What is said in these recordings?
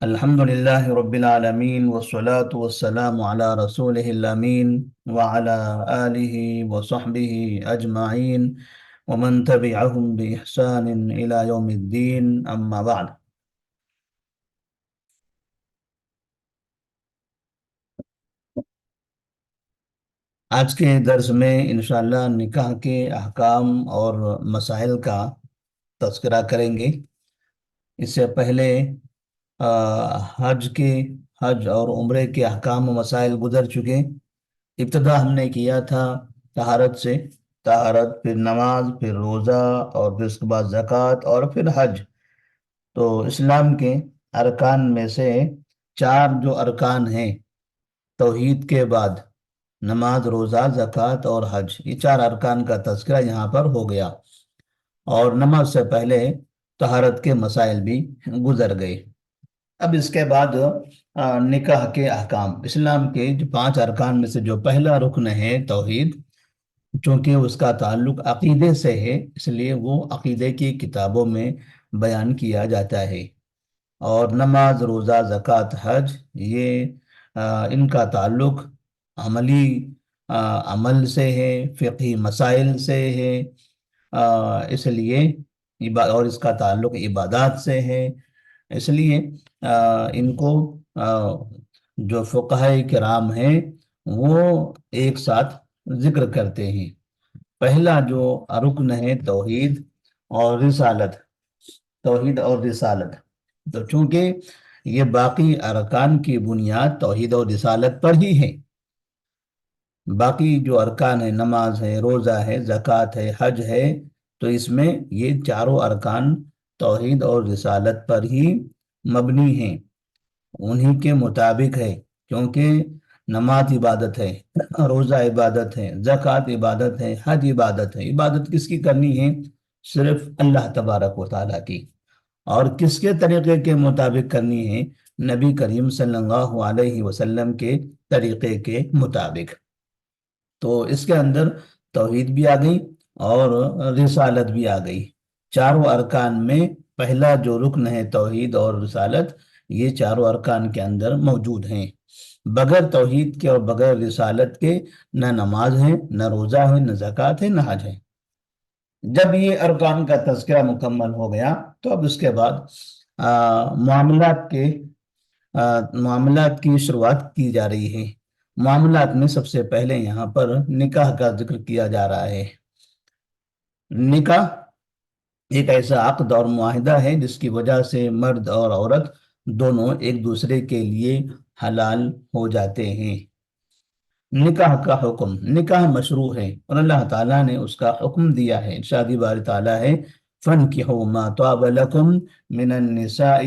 الحمد لله رب العالمين والصلاة والسلام على رسوله الأمين وعلى آله وصحبه أجمعين ومن تبعهم بإحسان إلى يوم الدين أما بعد. آج کے درس میں انشاءاللہ نکاح کے احکام اور مسائل کا تذکرہ کریں گے۔ اس سے پہلے حج کے حج اور عمرے کے احکام و مسائل گزر چکے۔ ابتدا ہم نے کیا تھا طہارت سے، طہارت پھر نماز پھر روزہ اور پھر اس کے بعد زکوٰۃ اور پھر حج۔ تو اسلام کے ارکان میں سے چار جو ارکان ہیں توحید کے بعد، نماز روزہ زکوٰۃ اور حج، یہ چار ارکان کا تذکرہ یہاں پر ہو گیا، اور نماز سے پہلے طہارت کے مسائل بھی گزر گئے۔ اب اس کے بعد نکاح کے احکام۔ اسلام کے جو پانچ ارکان میں سے جو پہلا رکن ہے توحید، چونکہ اس کا تعلق عقیدے سے ہے اس لیے وہ عقیدے کی کتابوں میں بیان کیا جاتا ہے، اور نماز روزہ زکوٰۃ حج یہ ان کا تعلق عملی عمل سے ہے، فقہی مسائل سے ہے، اس لیے اور اس کا تعلق عبادات سے ہے، اس لیے ان کو جو فقہاء کرام ہیں وہ ایک ساتھ ذکر کرتے ہیں۔ پہلا جو رکن ہے توحید اور رسالت، توحید اور رسالت، تو چونکہ یہ باقی ارکان کی بنیاد توحید اور رسالت پر ہی ہے، باقی جو ارکان ہے نماز ہے، روزہ ہے، زکوٰۃ ہے، حج ہے، تو اس میں یہ چاروں ارکان توحید اور رسالت پر ہی مبنی ہیں، انہی کے مطابق ہے، کیونکہ نماز عبادت ہے، روزہ عبادت ہے، زکوٰۃ عبادت ہے، حج عبادت ہے۔ عبادت کس کی کرنی ہے؟ صرف اللہ تبارک و تعالیٰ کی، اور کس کے طریقے کے مطابق کرنی ہے؟ نبی کریم صلی اللہ علیہ وسلم کے طریقے کے مطابق۔ تو اس کے اندر توحید بھی آ گئی اور رسالت بھی آ گئی۔ چاروں ارکان میں پہلا جو رکن ہے توحید اور رسالت، یہ چاروں ارکان کے اندر موجود ہیں۔ بغیر توحید کے اور بغیر رسالت کے نہ نماز ہے، نہ روزہ ہے، نہ زکوٰۃ ہے، نہ حج ہے۔ جب یہ ارکان کا تذکرہ مکمل ہو گیا تو اب اس کے بعد معاملات کی شروعات کی جا رہی ہے۔ معاملات میں سب سے پہلے یہاں پر نکاح کا ذکر کیا جا رہا ہے۔ نکاح ایک ایسا عقد اور معاہدہ ہے جس کی وجہ سے مرد اور عورت دونوں ایک دوسرے کے لیے حلال ہو جاتے ہیں۔ نکاح کا حکم، نکاح مشروع ہے اور اللہ تعالیٰ نے اس کا حکم دیا ہے۔ ارشاد باری تعالیٰ ہے فَانْكِحُوا مَا طَابَ لَكُم مِّنَ النِّسَاءِ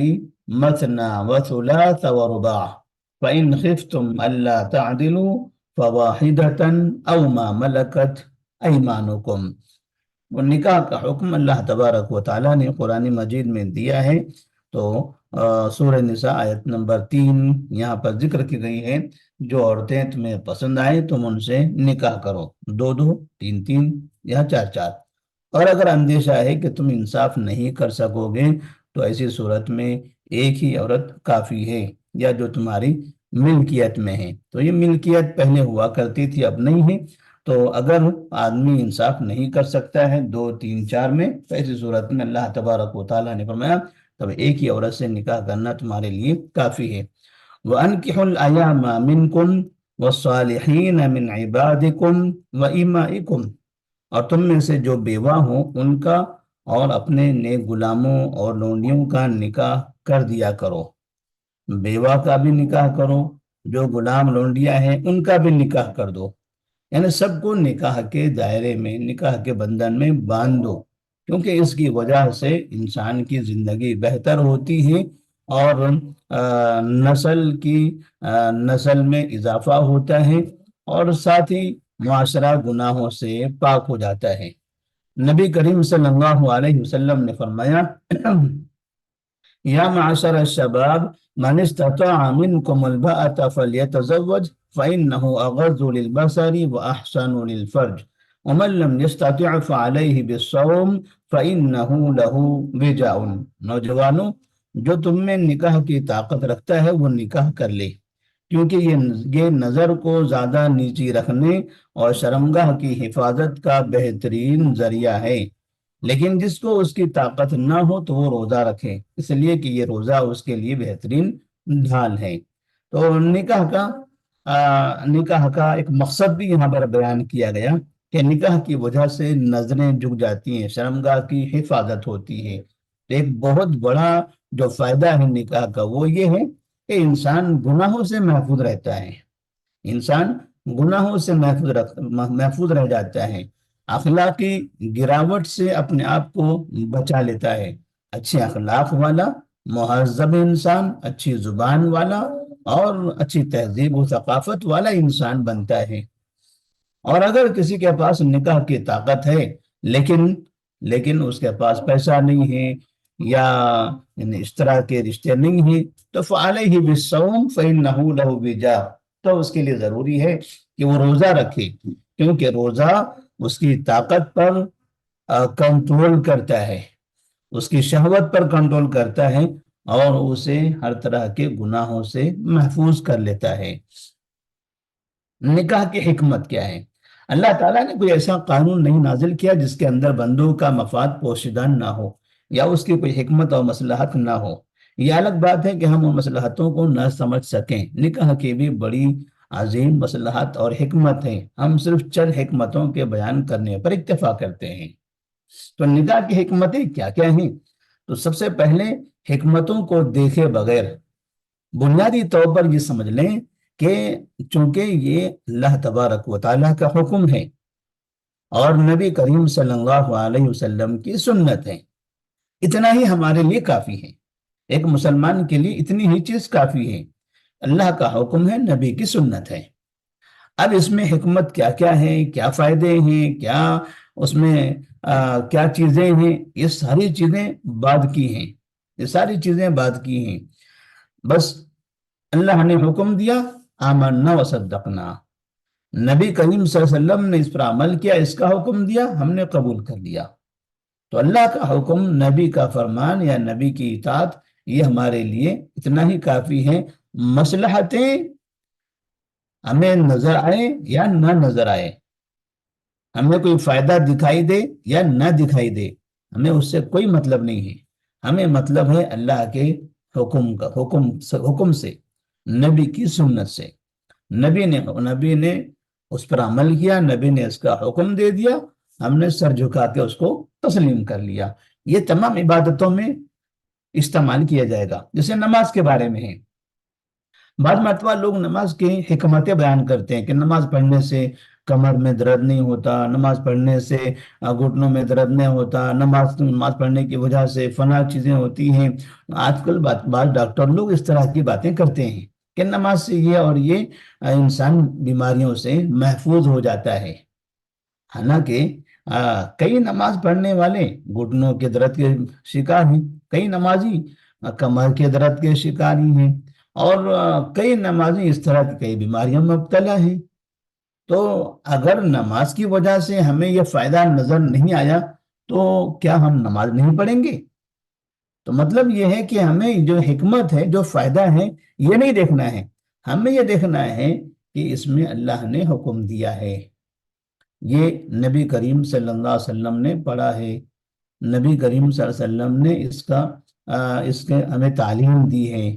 مَثْنَىٰ وَثُلَاثَ وَرُبَاعَ فَإِنْ خِفْتُمْ أَلَّا تَعْدِلُوا فَوَاحِدَةً أَوْ مَا مَلَكَتْ أَيْمَانُكُمْ۔ وہ نکاح کا حکم اللہ تبارک و تعالیٰ نے قرآن مجید میں دیا ہے۔ تو سورہ نساء آیت نمبر 3 یہاں پر ذکر کی گئی ہے، جو عورتیں تمہیں پسند آئیں تم ان سے نکاح کرو، 2 3 یا 4 اور اگر اندیشہ ہے کہ تم انصاف نہیں کر سکو گے تو ایسی صورت میں ایک ہی عورت کافی ہے، یا جو تمہاری ملکیت میں ہے۔ تو یہ ملکیت پہلے ہوا کرتی تھی، اب نہیں ہے۔ تو اگر آدمی انصاف نہیں کر سکتا ہے 2 3 4 میں، تو ایسی صورت میں اللہ تبارک و تعالیٰ نے فرمایا تب ایک ہی عورت سے نکاح کرنا تمہارے لیے کافی ہے۔ وَأَنْكِحُوا الْأَيَامَ مِنْكُمْ وَالصَّالِحِينَ مِنْ عِبَادِكُمْ وَإِمَائِكُمْ، اور تم میں سے جو بیوہ ہوں ان کا اور اپنے نیک غلاموں اور لونڈیوں کا نکاح کر دیا کرو۔ بیوہ کا بھی نکاح کرو، جو غلام لونڈیاں ہیں ان کا بھی نکاح کر دو، یعنی سب کو نکاح کے دائرے میں، نکاح کے بندھن میں باندھ دو، کیونکہ اس کی وجہ سے انسان کی زندگی بہتر ہوتی ہے اور نسل میں اضافہ ہوتا ہے، اور ساتھ ہی معاشرہ گناہوں سے پاک ہو جاتا ہے۔ نبی کریم صلی اللہ علیہ وسلم نے فرمایا یا معاشر الشباب من استطاع منکم الباءة فلیتزوج فإنه أغض للبصر وأحسن للفرج ومن لم يستطع فعليه بالصوم فإنه له وجاء۔ نوجوانوں، جو تم میں نکاح کی طاقت رکھتا ہے وہ نکاح کر لے، کیونکہ یہ نظر کو زیادہ نیچی رکھنے اور شرمگاہ کی حفاظت کا بہترین ذریعہ ہے۔ لیکن جس کو اس کی طاقت نہ ہو تو وہ روزہ رکھے، اس لیے کہ یہ روزہ اس کے لیے بہترین ڈھال ہے۔ تو نکاح کا ایک مقصد بھی یہاں پر بیان کیا گیا کہ نکاح کی وجہ سے نظریں جھک جاتی ہیں، شرمگاہ کی حفاظت ہوتی ہے۔ ایک بہت بڑا جو فائدہ ہے نکاح کا وہ یہ ہے کہ انسان گناہوں سے محفوظ رہتا ہے، انسان گناہوں سے محفوظ رہ جاتا ہے، اخلاقی گراوٹ سے اپنے آپ کو بچا لیتا ہے، اچھے اخلاق والا، مہذب انسان، اچھی زبان والا اور اچھی تہذیب و ثقافت والا انسان بنتا ہے۔ اور اگر کسی کے پاس نکاح کی طاقت ہے لیکن اس کے پاس پیسہ نہیں ہے یا اس طرح کے رشتے نہیں ہیں تو فعلیہ بالصوم فإنہ لہ وجاء، تو اس کے لیے ضروری ہے کہ وہ روزہ رکھے، کیونکہ روزہ اس کی طاقت پر کنٹرول کرتا ہے، اس کی شہوت پر کنٹرول کرتا ہے اور اسے ہر طرح کے گناہوں سے محفوظ کر لیتا ہے۔ نکاح کی حکمت کیا ہے؟ اللہ تعالیٰ نے کوئی ایسا قانون نہیں نازل کیا جس کے اندر بندوں کا مفاد پوشیدہ نہ ہو یا اس کی کوئی حکمت اور مصلحت نہ ہو۔ یہ الگ بات ہے کہ ہم ان مصلحتوں کو نہ سمجھ سکیں، نکاح کی بھی بڑی عظیم مصلحت اور حکمت ہے، ہم صرف چند حکمتوں کے بیان کرنے پر اکتفا کرتے ہیں۔ تو نکاح کی حکمتیں کیا کیا ہیں؟ تو سب سے پہلے حکمتوں کو دیکھے بغیر بنیادی طور پر یہ سمجھ لیں کہ چونکہ یہ اللہ تبارک و تعالیٰ کا حکم ہے اور نبی کریم صلی اللہ علیہ وسلم کی سنت ہے، اتنا ہی ہمارے لیے کافی ہے۔ ایک مسلمان کے لیے اتنی ہی چیز کافی ہے، اللہ کا حکم ہے، نبی کی سنت ہے۔ اب اس میں حکمت کیا کیا ہے، کیا فائدے ہیں، کیا اس میں کیا چیزیں ہیں، یہ ساری چیزیں بعد کی ہیں، یہ ساری چیزیں بعد کی ہیں۔ بس اللہ نے حکم دیا، آمنا وصدقنا، نبی کریم صلی اللہ علیہ وسلم نے اس پر عمل کیا، اس کا حکم دیا، ہم نے قبول کر لیا۔ تو اللہ کا حکم، نبی کا فرمان یا نبی کی اطاعت، یہ ہمارے لیے اتنا ہی کافی ہے۔ مصلحتیں ہمیں نظر آئے یا نہ نظر آئے، ہمیں کوئی فائدہ دکھائی دے یا نہ دکھائی دے، ہمیں اس سے کوئی مطلب نہیں ہے، ہمیں مطلب ہے اللہ کے حکم سے، نبی کی سنت سے۔ نبی نے اس پر عمل کیا، نبی نے اس کا حکم دے دیا، ہم نے سر جھکا کے اس کو تسلیم کر لیا۔ یہ تمام عبادتوں میں استعمال کیا جائے گا۔ جیسے نماز کے بارے میں ہے، بعض مرتبہ لوگ نماز کی حکمتیں بیان کرتے ہیں کہ نماز پڑھنے سے کمر میں درد نہیں ہوتا، نماز پڑھنے سے گھٹنوں میں درد نہیں ہوتا، نماز پڑھنے کی وجہ سے فلاں چیزیں ہوتی ہیں۔ آج کل بعض ڈاکٹر لوگ اس طرح کی باتیں کرتے ہیں کہ نماز سے یہ اور یہ انسان بیماریوں سے محفوظ ہو جاتا ہے۔ حالانکہ کئی نماز پڑھنے والے گھٹنوں کے درد کے شکار ہیں، کئی نمازی کمر کے درد کے شکاری ہیں، اور کئی نمازی اس طرح کی کئی بیماریوں میں مبتلا ہیں۔ تو اگر نماز کی وجہ سے ہمیں یہ فائدہ نظر نہیں آیا تو کیا ہم نماز نہیں پڑھیں گے؟ تو مطلب یہ ہے کہ ہمیں جو حکمت ہے، جو فائدہ ہے، یہ نہیں دیکھنا ہے، ہمیں یہ دیکھنا ہے کہ اس میں اللہ نے حکم دیا ہے، یہ نبی کریم صلی اللہ علیہ وسلم نے پڑھا ہے، نبی کریم صلی اللہ علیہ وسلم نے اس کے ہمیں تعلیم دی ہے،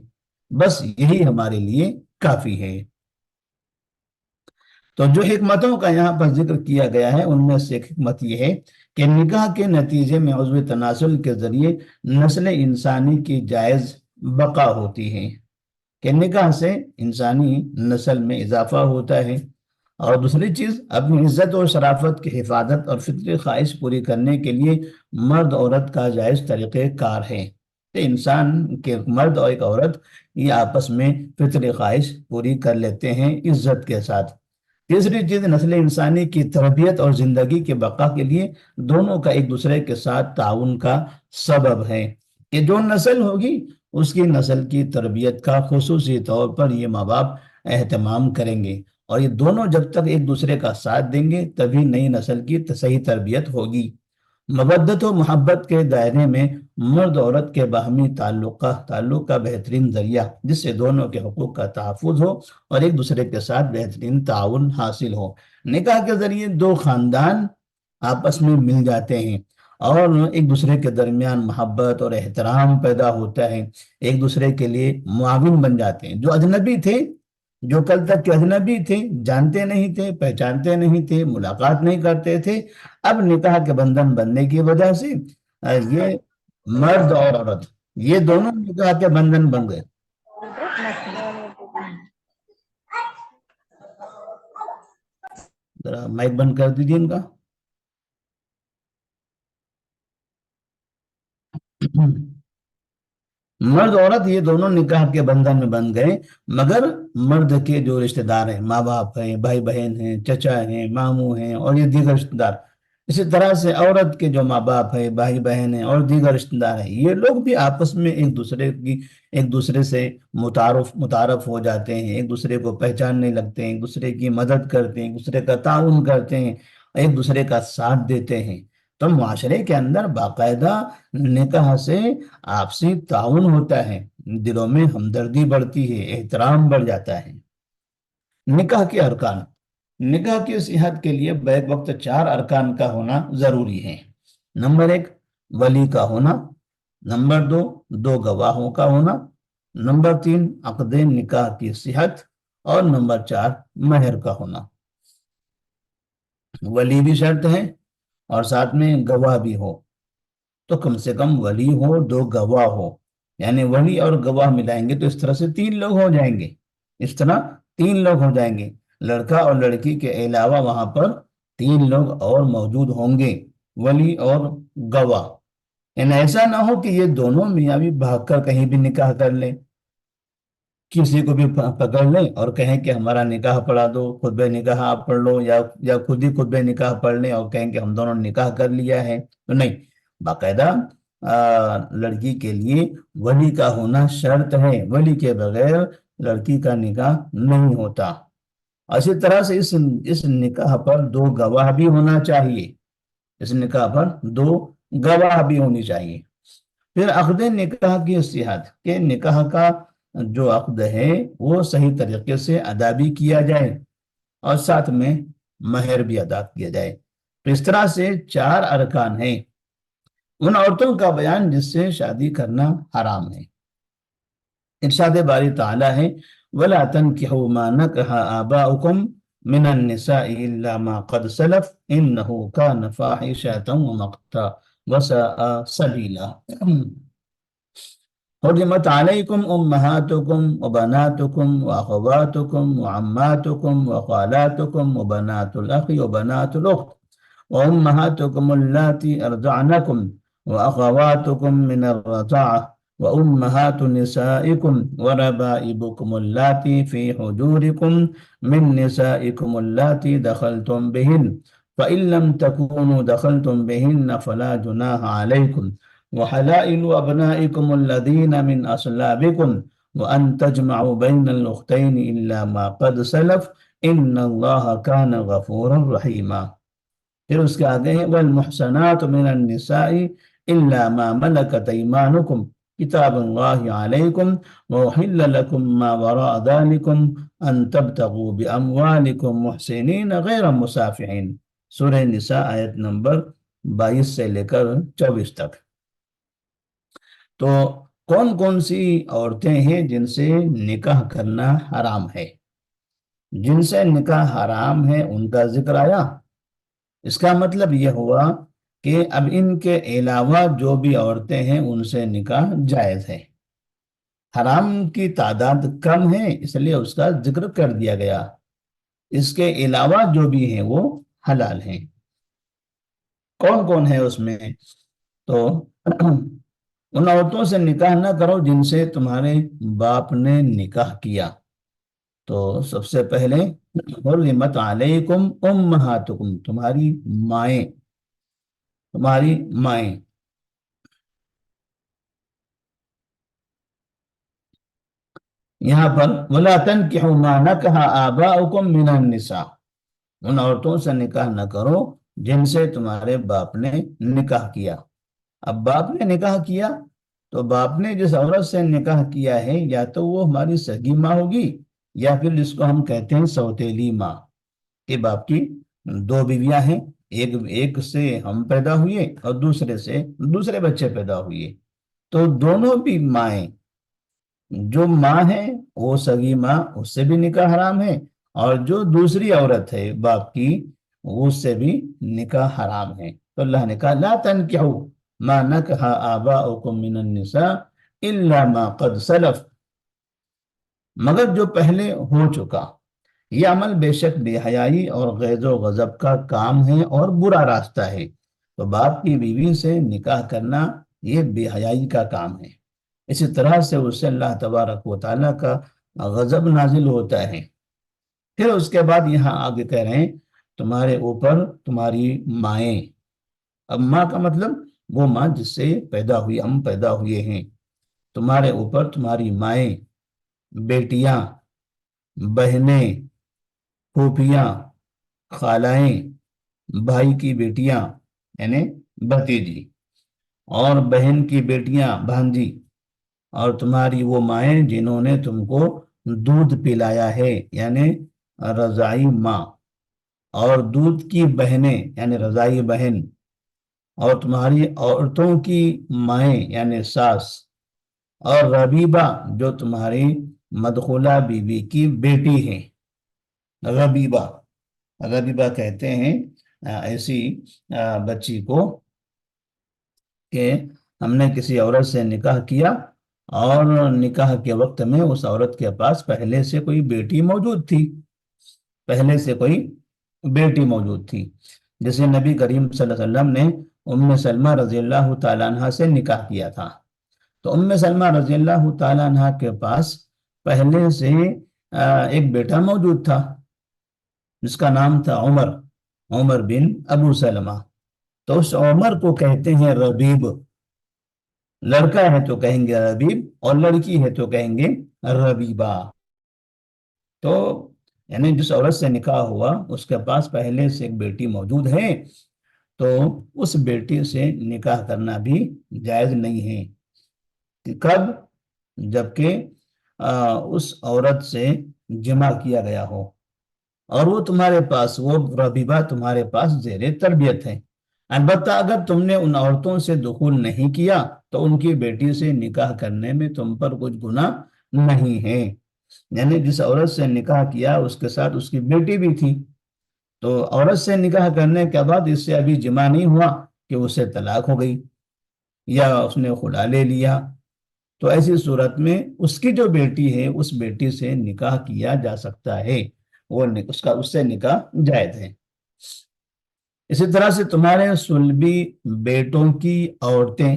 بس یہی ہمارے لیے کافی ہے۔ تو جو حکمتوں کا یہاں پر ذکر کیا گیا ہے ان میں سے ایک حکمت یہ ہے کہ نکاح کے نتیجے میں عضو تناسل کے ذریعے نسل انسانی کی جائز بقا ہوتی ہے، کہ نکاح سے انسانی نسل میں اضافہ ہوتا ہے۔ اور دوسری چیز، اپنی عزت اور شرافت کی حفاظت اور فطری خواہش پوری کرنے کے لیے مرد عورت کا جائز طریقہ کار ہے کہ انسان کے مرد اور ایک عورت یہ آپس میں فطری خواہش پوری کر لیتے ہیں عزت کے ساتھ۔ تیسری چیز، نسل انسانی کی تربیت اور زندگی کے بقا کے لیے دونوں کا ایک دوسرے کے ساتھ تعاون کا سبب ہے، کہ جو نسل ہوگی اس کی نسل کی تربیت کا خصوصی طور پر یہ ماں باپ اہتمام کریں گے، اور یہ دونوں جب تک ایک دوسرے کا ساتھ دیں گے تبھی نئی نسل کی صحیح تربیت ہوگی۔ مودت و محبت کے دائرے میں مرد عورت کے باہمی تعلق کا بہترین ذریعہ، جس سے دونوں کے حقوق کا تحفظ ہو اور ایک دوسرے کے ساتھ بہترین تعاون حاصل ہو۔ نکاح کے ذریعے دو خاندان آپس میں مل جاتے ہیں اور ایک دوسرے کے درمیان محبت اور احترام پیدا ہوتا ہے، ایک دوسرے کے لیے معاون بن جاتے ہیں۔ جو اجنبی تھے، جو کل تک کے اجنبی تھے، جانتے نہیں تھے، پہچانتے نہیں تھے، ملاقات نہیں کرتے تھے، اب نکاح کے بندھن بننے کی وجہ سے یہ مرد اور عورت، یہ دونوں نکاح کے بندھن بن گئے۔ ذرا مائک بند کر دیجیے ان کا۔ مرد عورت یہ دونوں نکاح کے بندھن میں بن گئے، مگر مرد کے جو رشتہ دار ہیں، ماں باپ ہیں، بھائی بہن ہیں، چچا ہیں، ماموں ہیں اور یہ دیگر رشتہ دار، اسی طرح سے عورت کے جو ماں باپ ہیں، بھائی بہن ہیں اور دیگر رشتہ دار ہیں، یہ لوگ بھی آپس میں ایک دوسرے سے متعارف ہو جاتے ہیں، ایک دوسرے کو پہچاننے لگتے ہیں، ایک دوسرے کی مدد کرتے ہیں، ایک دوسرے کا تعاون کرتے ہیں، ایک دوسرے کا ساتھ دیتے ہیں۔ تو معاشرے کے اندر باقاعدہ نکاح سے آپسی تعاون ہوتا ہے، دلوں میں ہمدردی بڑھتی ہے، احترام بڑھ جاتا ہے۔ نکاح کے ارکان، نکاح کی صحت کے لیے بیک وقت چار ارکان کا ہونا ضروری ہے۔ نمبر ایک، ولی کا ہونا۔ نمبر دو، دو گواہوں کا ہونا۔ نمبر تین، عقد نکاح کی صحت۔ اور نمبر چار، مہر کا ہونا۔ ولی بھی شرط ہے اور ساتھ میں گواہ بھی ہو، تو کم سے کم ولی ہو، دو گواہ ہو، یعنی ولی اور گواہ ملائیں گے تو اس طرح سے تین لوگ ہو جائیں گے، اس طرح تین لوگ ہو جائیں گے، لڑکا اور لڑکی کے علاوہ وہاں پر تین لوگ اور موجود ہوں گے، ولی اور گواہ۔ یعنی ایسا نہ ہو کہ یہ دونوں میاں بھی بھاگ کر کہیں بھی نکاح کر لیں، کسی کو بھی پکڑ لیں اور کہیں کہ ہمارا نکاح پڑھا دو، خطبہ نکاح آپ پڑھ لو، یا خود ہی خطبہ نکاح پڑھ لیں اور کہیں کہ ہم دونوں نے نکاح کر لیا ہے، تو نہیں، باقاعدہ لڑکی کے لیے ولی کا ہونا شرط ہے، ولی کے بغیر لڑکی کا نکاح نہیں ہوتا۔ اسی طرح سے اس نکاح پر دو گواہ بھی ہونا چاہیے، اس نکاح پر دو گواہ بھی ہونی چاہیے۔ پھر عقد نکاح کی صحت، کہ نکاح کا جو عقد ہے وہ صحیح طریقے سے ادا بھی کیا جائے اور ساتھ میں مہر بھی ادا کیا جائے۔ تو اس طرح سے چار ارکان ہیں ان عورتوں کا بیان جس سے شادی کرنا حرام ہے۔ ارشاد باری تعالیٰ ہے وَلَا تَنْكِحُوا مَا نَكَحَ آبَاؤُكُمْ مِنَ النِّسَاءِ إِلَّا مَا قَدْ سَلَفَ إِنَّهُ كَانَ فَاحِشَةً وَمَقْتًا وَسَاءَ سَبِيلًا۔ حرمت علیکم امہاتکم وبناتکم واخواتکم وعماتکم وخالاتکم وبنات الاخ وبنات الاخت وامہاتکم اللاتی ارضعنکم واخواتکم من الرضاعہ وامہات نسائکم وربائبکم اللاتی فی حجورکم من نسائکم اللاتی دخلتم بہن فإن لم تكونوا دخلتم بهن فلا جناح عليكم وحلائل أبنائكم الذين من أصلابكم وأن تجمعوا بين الأختين إلا ما قد سلف إن الله كان غفورا رحيما۔ پھر اس کے آگے ہے والمحصنات من النساء إلا ما ملكت أيمانكم كتاب الله عليكم وأحل لكم ما وراء ذلكم أن تبتغوا بأموالكم محسنين غير مسافحين، سورہ نساء آیت نمبر 22 سے لے کر 24 تک۔ تو کون کون سی عورتیں ہیں جن سے نکاح کرنا حرام ہے؟ جن سے نکاح حرام ہے ان کا ذکر آیا۔ اس کا مطلب یہ ہوا کہ اب ان کے علاوہ جو بھی عورتیں ہیں ان سے نکاح جائز ہے۔ حرام کی تعداد کم ہے اس لیے اس کا ذکر کر دیا گیا، اس کے علاوہ جو بھی ہیں وہ حلال ہیں۔ کون کون ہے اس میں؟ تو ان عورتوں سے نکاح نہ کرو جن سے تمہارے باپ نے نکاح کیا۔ تو سب سے پہلے حرمت علیکم امہاتکم، تمہاری مائیں، تمہاری مائیں۔ یہاں پر وَلَا تَنْكِحُوا مَا نَكَحَ آبَاؤُكُمْ مِنَ النِّسَاءِ، ان عورتوں سے نکاح نہ کرو جن سے تمہارے باپ نے نکاح کیا۔ اب باپ نے نکاح کیا تو باپ نے جس عورت سے نکاح کیا ہے یا تو وہ ہماری سگی ماں ہوگی، یا پھر جس کو ہم کہتے ہیں سوتیلی ماں، کہ باپ کی دو بیویاں ہیں، ایک ایک سے ہم پیدا ہوئے اور دوسرے سے دوسرے بچے پیدا ہوئے، تو دونوں بھی مائیں، جو ماں ہے وہ سگی ماں، اس سے بھی نکاح حرام ہے، اور جو دوسری عورت ہے باپ کی، اس سے بھی نکاح حرام ہے۔ تو اللہ نے کہا لا تنکحوا ما نکح آباؤکم من النساء الا ما قد سلف، مگر جو پہلے ہو چکا، یہ عمل بے شک بے حیائی اور غیظ و غضب کا کام ہے اور برا راستہ ہے۔ تو باپ کی بیوی سے نکاح کرنا یہ بے حیائی کا کام ہے، اسی طرح سے اس سے اللہ تبارک و تعالیٰ کا غضب نازل ہوتا ہے۔ پھر اس کے بعد یہاں آگے کہہ رہے ہیں تمہارے اوپر تمہاری مائیں، اب ماں کا مطلب وہ ماں جس سے پیدا ہوئی، ہم پیدا ہوئے ہیں، تمہارے اوپر تمہاری مائیں، بیٹیاں، بہنیں، پھوپھیاں، خالائیں، بھائی کی بیٹیاں یعنی بھتیجی، اور بہن کی بیٹیاں بھانجی، اور تمہاری وہ مائیں جنہوں نے تم کو دودھ پلایا ہے یعنی رضاعی ماں، اور دودھ کی بہنیں یعنی رضاعی بہن، اور تمہاری عورتوں کی مائیں یعنی ساس، اور ربیبہ جو تمہاری مدخولہ بیوی کی بیٹی ہے۔ ربیبہ، ربیبہ کہتے ہیں ایسی بچی کو کہ ہم نے کسی عورت سے نکاح کیا اور نکاح کے وقت میں اس عورت کے پاس پہلے سے کوئی بیٹی موجود تھی، پہلے سے کوئی بیٹی موجود تھی، جسے نبی کریم صلی اللہ علیہ وسلم نے ام سلمہ رضی اللہ تعالیٰ عنہ سے نکاح کیا تھا۔ تو ام سلمہ رضی اللہ تعالیٰ عنہ کے پاس پہلے سے ایک بیٹا موجود تھا جس کا نام تھا عمر، عمر بن ابو سلمہ۔ تو اس عمر کو کہتے ہیں ربیب، لڑکا ہے تو کہیں گے ربیب اور لڑکی ہے تو کہیں گے ربیبہ۔ تو یعنی جس عورت سے نکاح ہوا اس کے پاس پہلے سے ایک بیٹی موجود ہے، تو اس بیٹی سے نکاح کرنا بھی جائز نہیں ہے۔ کب؟ جبکہ اس عورت سے جمع کیا گیا ہو اور وہ تمہارے پاس، وہ ربیبہ تمہارے پاس زیر تربیت ہے۔ البتہ اگر تم نے ان عورتوں سے دخول نہیں کیا تو ان کی بیٹی سے نکاح کرنے میں تم پر کچھ گناہ نہیں ہے، یعنی جس عورت سے نکاح کیا اس کے ساتھ اس کی بیٹی بھی تھی، تو عورت سے نکاح کرنے کے بعد اس سے ابھی جمع نہیں ہوا کہ اسے طلاق ہو گئی یا اس نے خلا لے لیا، تو ایسی صورت میں اس کی جو بیٹی ہے اس بیٹی سے نکاح کیا جا سکتا ہے، وہ اس سے نکاح جائز ہے۔ اسی طرح سے تمہارے صلبی بیٹوں کی عورتیں،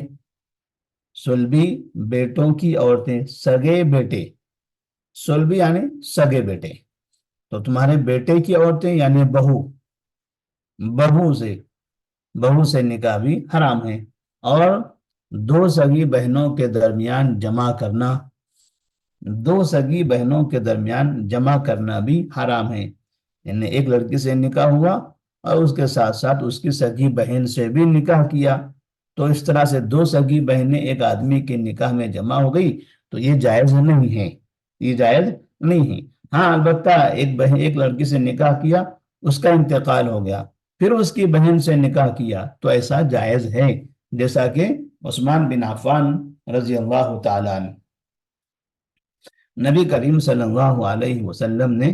صلبی بیٹوں کی عورتیں، سگے بیٹے، صلبی یعنی سگے بیٹے، تو تمہارے بیٹے کی عورتیں یعنی بہو سے نکاح بھی حرام ہے، اور دو سگی بہنوں کے درمیان جمع کرنا، دو سگی بہنوں کے درمیان جمع کرنا بھی حرام ہے، یعنی ایک لڑکی سے نکاح ہوا اور اس کے ساتھ ساتھ اس کی سگی بہن سے بھی نکاح کیا، تو اس طرح سے دو سگی بہنیں ایک آدمی کے نکاح میں جمع ہو گئی، تو یہ جائز نہیں ہے، یہ جائز نہیں ہے۔ ہاں البتہ ایک لڑکی سے نکاح کیا، اس کا انتقال ہو گیا، پھر اس کی بہن سے نکاح کیا تو ایسا جائز ہے، جیسا کہ عثمان بن عفان رضی اللہ تعالیٰ عنہ، نبی کریم صلی اللہ علیہ وسلم نے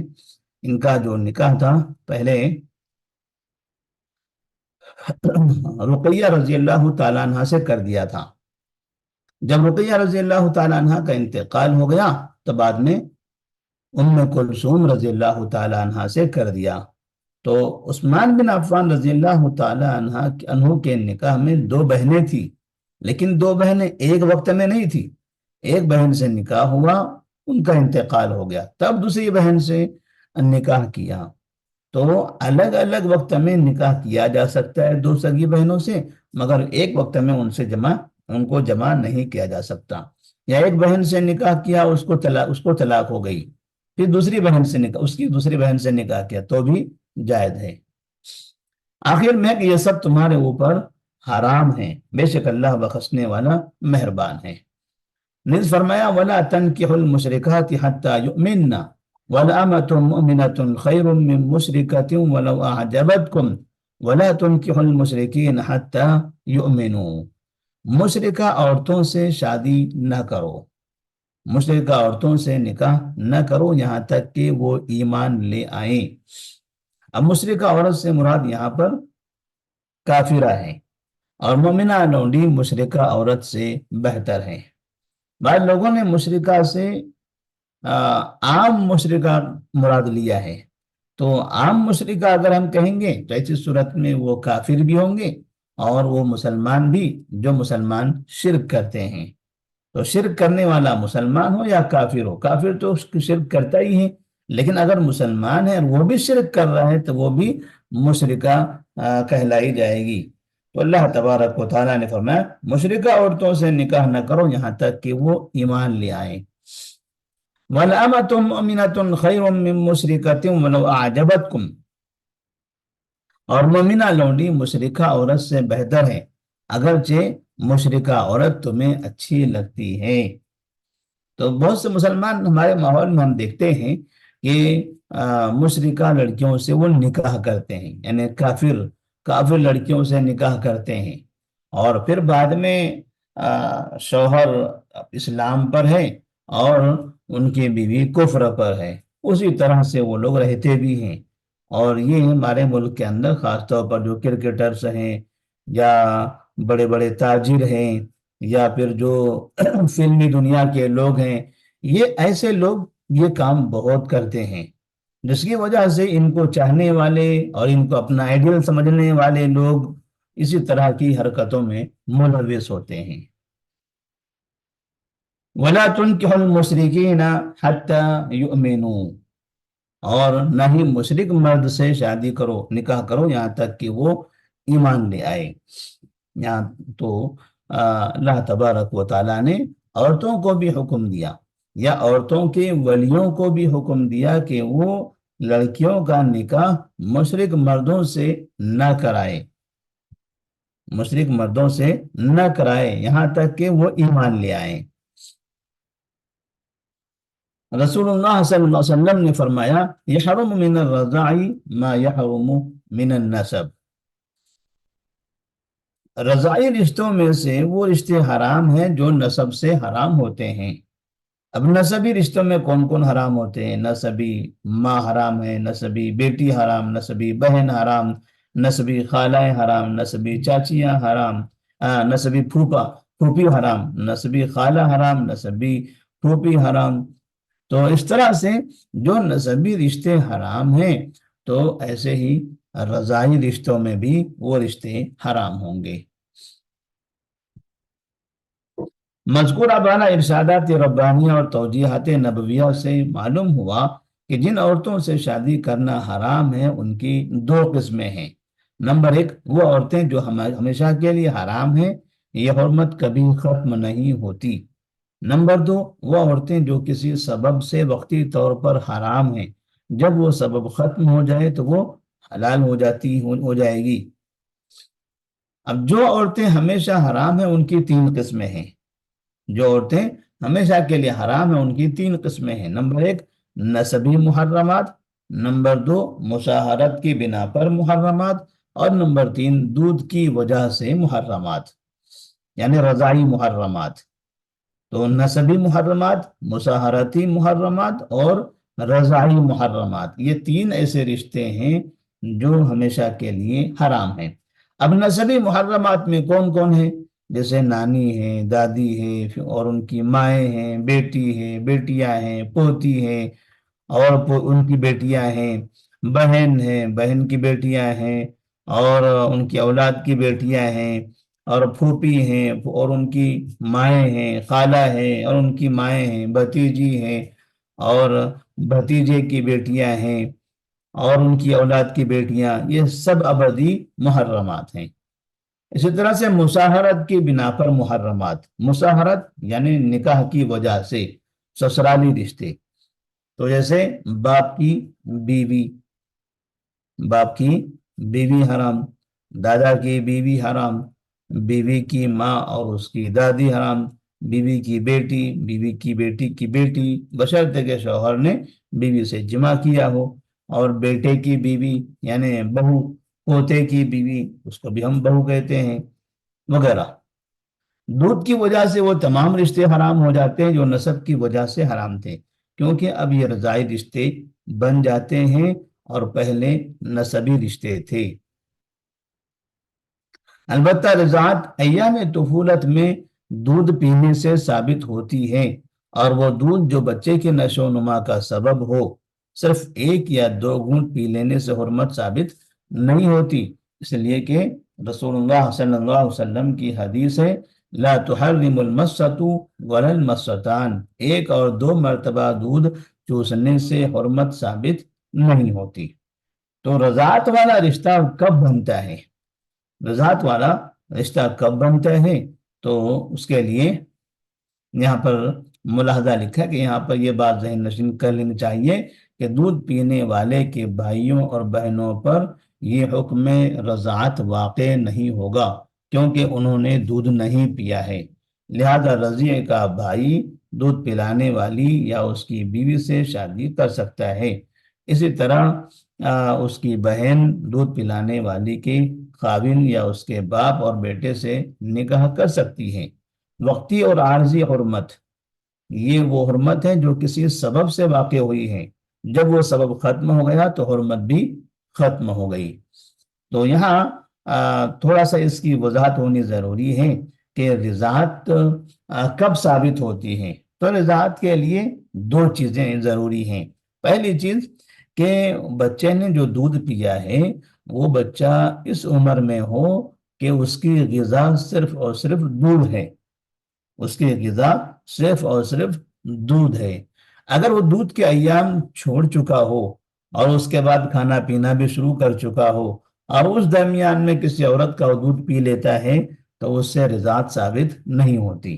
ان کا جو نکاح تھا پہلے رقیہ رضی اللہ تعالیٰ عنہ سے کر دیا تھا۔ جب رقیہ رضی اللہ تعالیٰ عنہ کا انتقال ہو گیا تو بعد میں ام کلثوم رضی اللہ تعالیٰ عنہ سے کر دیا۔ تو عثمان بن عفان رضی اللہ تعالیٰ عنہ کے نکاح میں دو بہنیں تھیں، لیکن دو بہنیں ایک وقت میں نہیں تھی، ایک بہن سے نکاح ہوا، ان کا انتقال ہو گیا، تب دوسری بہن سے نکاح کیا، تو الگ الگ وقت میں نکاح کیا جا سکتا ہے دو سگی بہنوں سے، مگر ایک وقت میں ان کو جمع نہیں کیا جا سکتا۔ یا ایک بہن سے نکاح کیا، اس کو طلاق ہو گئی، پھر دوسری بہن سے نکاح کیا تو بھی جائز ہے۔ آخر میں کہ یہ سب تمہارے اوپر حرام ہیں، بے شک اللہ بخشنے والا مہربان ہے۔ نیز فرمایا وَلَا تَنْكِحُوا الْمُشْرِكَاتِ حَتَّى يُؤْمِنَّ وَلَأَمَةٌ مُؤْمِنَةٌ خَيْرٌ مِّن مُّشْرِكَةٍ وَلَوْ أَعْجَبَتْكُمْ وَلَا تُنْكِحُوا الْمُشْرِكِينَ حَتَّى يُؤْمِنُوا۔ مشرکہ عورتوں سے شادی نہ کرو، مشرکہ عورتوں سے نکاح نہ کرو یہاں تک کہ وہ ایمان لے آئیں۔ اب مشرکہ عورت سے مراد یہاں پر کافرہ ہے، اور مومنہ لونڈی مشرکہ عورت سے بہتر ہے۔ بعض لوگوں نے مشرکہ سے عام مشرکہ مراد لیا ہے، تو عام مشرکہ اگر ہم کہیں گے تو ایسی صورت میں وہ کافر بھی ہوں گے اور وہ مسلمان بھی، جو مسلمان شرک کرتے ہیں۔ تو شرک کرنے والا مسلمان ہو یا کافر ہو، کافر تو اس کی شرک کرتا ہی ہے، لیکن اگر مسلمان ہے اور وہ بھی شرک کر رہا ہے تو وہ بھی مشرکہ کہلائی جائے گی۔ تو اللہ تبارک و تعالیٰ نے فرمایا مشرکہ عورتوں سے نکاح نہ کرو یہاں تک کہ وہ ایمان لے آئیں۔ وَالْأَمَةُ مُؤْمِنَةٌ خَيْرٌ مِّن مُّشْرِكَةٍ وَلَوْ أَعْجَبَتْكُمْ، اور مومنہ لونڈی مشرکہ عورت سے بہتر ہے اگرچہ مشرکہ عورت تمہیں اچھی لگتی ہے۔ تو بہت سے مسلمان ہمارے ماحول میں ہم دیکھتے ہیں کہ مشرکہ لڑکیوں سے وہ نکاح کرتے ہیں، یعنی کافر لڑکیوں سے نکاح کرتے ہیں، اور پھر بعد میں شوہر اسلام پر ہے اور ان کی بیوی کفر پر ہے، اسی طرح سے وہ لوگ رہتے بھی ہیں۔ اور یہ ہمارے ملک کے اندر خاص طور پر جو کرکٹرز ہیں یا بڑے بڑے تاجر ہیں یا پھر جو فلمی دنیا کے لوگ ہیں، یہ ایسے لوگ یہ کام بہت کرتے ہیں، جس کی وجہ سے ان کو چاہنے والے اور ان کو اپنا آئیڈیل سمجھنے والے لوگ اسی طرح کی حرکتوں میں ملوث ہوتے ہیں۔ وَلَا تُنْكِحُوا الْمُشْرِكِينَ حَتَّى يُؤْمِنُوا، اور نہ ہی مشرک مرد سے شادی کرو، نکاح کرو یہاں تک کہ وہ ایمان لے آئے۔ یہاں تو اللہ تبارک و تعالیٰ نے عورتوں کو بھی حکم دیا یا عورتوں کے ولیوں کو بھی حکم دیا کہ وہ لڑکیوں کا نکاح مشرک مردوں سے نہ کرائے، مشرک مردوں سے نہ کرائے یہاں تک کہ وہ ایمان لے آئیں۔ رسول اللہ صلی اللہ علیہ وسلم نے فرمایا یحرم من الرضاع ما یحرم من النسب، رضاعی رشتوں میں سے وہ رشتے حرام ہیں جو نسب سے حرام ہوتے ہیں۔ اب نسبی رشتوں میں کون کون حرام ہوتے ہیں؟ نسبی ماں حرام ہے، نسبی بیٹی حرام، نسبی بہن حرام، نسبی خالہ حرام، نسبی چاچیاں حرام، نسبی پھوپھی حرام، نسبی خالہ حرام، نسبی پھوپھی حرام۔ تو اس طرح سے جو نسبی رشتے حرام ہیں تو ایسے ہی رضاعی رشتوں میں بھی وہ رشتے حرام ہوں گے۔ مذکورہ بالا ارشادات ربانیہ اور توجیحات نبویہ سے معلوم ہوا کہ جن عورتوں سے شادی کرنا حرام ہے ان کی دو قسمیں ہیں۔ نمبر ایک، وہ عورتیں جو ہمیشہ کے لیے حرام ہیں، یہ حرمت کبھی ختم نہیں ہوتی۔ نمبر دو، وہ عورتیں جو کسی سبب سے وقتی طور پر حرام ہیں، جب وہ سبب ختم ہو جائے تو وہ حلال ہو جائے گی۔ اب جو عورتیں ہمیشہ حرام ہیں ان کی تین قسمیں ہیں، جو عورتیں ہمیشہ کے لیے حرام ہیں ان کی تین قسمیں ہیں۔ نمبر ایک، نسبی محرمات، نمبر دو، مشاہرت کی بنا پر محرمات، اور نمبر تین، دودھ کی وجہ سے محرمات، یعنی رضاعی محرمات۔ تو نسبی محرمات، مشاہرتی محرمات اور رضاعی محرمات، یہ تین ایسے رشتے ہیں جو ہمیشہ کے لیے حرام ہیں۔ اب نسبی محرمات میں کون کون ہیں؟ جیسے نانی ہے، دادی ہے، اور ان کی مائیں ہیں، بیٹی ہے، بیٹیاں ہیں، پوتی ہیں اور ان کی بیٹیاں ہیں، بہن ہیں، بہن کی بیٹیاں ہیں اور ان کی اولاد کی بیٹیاں ہیں، اور پھوپھی ہیں اور ان کی مائیں ہیں، خالہ ہیں اور ان کی مائیں ہیں، بھتیجی ہیں اور بھتیجے کی بیٹیاں ہیں اور ان کی اولاد کی بیٹیاں، یہ سب ابدی محرمات ہیں۔ اسی طرح سے مشاہرت کی بنا پر محرمات، مشاہرت یعنی نکاح کی وجہ سے سسرالی رشتے، تو جیسے باپ کی بیوی، باپ کی بیوی حرام، دادا کی بیوی حرام، بیوی کی ماں اور اس کی دادی حرام، بیوی کی بیٹی، بیوی کی بیٹی کی بیٹی، بشرطے کہ شوہر نے بیوی سے جمع کیا ہو، اور بیٹے کی بیوی یعنی بہو، پوتے کی بیوی اس کو بھی ہم بہو کہتے ہیں، وغیرہ۔ دودھ کی وجہ سے وہ تمام رشتے حرام ہو جاتے ہیں جو نسب کی وجہ سے حرام تھے، کیونکہ اب یہ رضاعی رشتے بن جاتے ہیں اور پہلے نسبی رشتے تھے۔ البتہ رضاعت ایام طفولت میں دودھ پینے سے ثابت ہوتی ہے، اور وہ دودھ جو بچے کے نشو و نما کا سبب ہو، صرف ایک یا دو گھونٹ پی لینے سے حرمت ثابت نہیں ہوتی، اس لیے کہ رسول اللہ صلی اللہ علیہ وسلم کی حدیث ہے، لا تحرم المسۃ ولا المستان، ایک اور دو مرتبہ دودھ چوسنے سے حرمت ثابت نہیں ہوتی۔ تو رضاعت والا رشتہ کب بنتا ہے؟ رضاعت والا رشتہ کب بنتا ہے؟ تو اس کے لیے یہاں پر ملاحظہ لکھا کہ یہاں پر یہ بات ذہن نشین کر لینی چاہیے کہ دودھ پینے والے کے بھائیوں اور بہنوں پر یہ حکم رضاعت واقع نہیں ہوگا، کیونکہ انہوں نے دودھ نہیں پیا ہے، لہذا رضیع کا بھائی دودھ پلانے والی یا اس کی بیوی سے شادی کر سکتا ہے، اسی طرح اس کی بہن دودھ پلانے والی کے خاوند یا اس کے باپ اور بیٹے سے نکاح کر سکتی ہے۔ وقتی اور عارضی حرمت، یہ وہ حرمت ہے جو کسی سبب سے واقع ہوئی ہے، جب وہ سبب ختم ہو گیا تو حرمت بھی ختم ہو گئی۔ تو یہاں تھوڑا سا اس کی وضاحت ہونی ضروری ہے کہ رضاعت کب ثابت ہوتی ہے۔ تو رضاعت کے لیے دو چیزیں ضروری ہیں۔ پہلی چیز کہ بچے نے جو دودھ پیا ہے وہ بچہ اس عمر میں ہو کہ اس کی غذا صرف اور صرف دودھ ہے، اس کی غذا صرف اور صرف دودھ ہے۔ اگر وہ دودھ کے ایام چھوڑ چکا ہو اور اس کے بعد کھانا پینا بھی شروع کر چکا ہو اور اس درمیان میں کسی عورت کا وہ دودھ پی لیتا ہے تو اس سے رضاعت ثابت نہیں ہوتی۔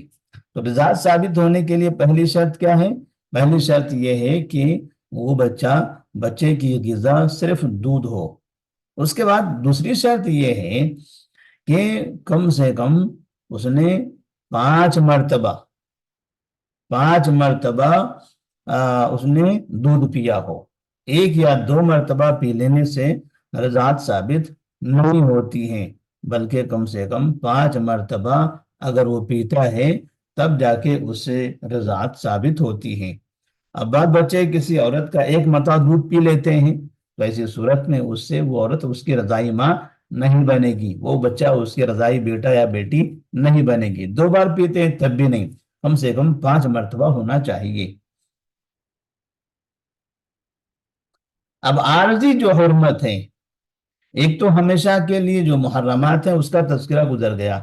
تو رضاعت ثابت ہونے کے لیے پہلی شرط کیا ہے؟ پہلی شرط یہ ہے کہ وہ بچے کی غذا صرف دودھ ہو۔ اس کے بعد دوسری شرط یہ ہے کہ کم سے کم اس نے 5 مرتبہ اس نے دودھ پیا ہو۔ ایک یا دو مرتبہ پی لینے سے رضاعت ثابت نہیں ہوتی ہے، بلکہ کم سے کم 5 مرتبہ اگر وہ پیتا ہے تب جا کے اس سے رضاعت ثابت ہوتی ہے۔ اب بعض بچے کسی عورت کا ایک مرتبہ دودھ پی لیتے ہیں تو ایسی صورت میں اس سے وہ عورت اس کی رضائی ماں نہیں بنے گی، وہ بچہ اس کی رضائی بیٹا یا بیٹی نہیں بنے گی۔ 2 بار پیتے ہیں تب بھی نہیں، کم سے کم 5 مرتبہ ہونا چاہیے۔ اب عارضی جو حرمت ہے، ایک تو ہمیشہ کے لیے جو محرمات ہیں اس کا تذکرہ گزر گیا،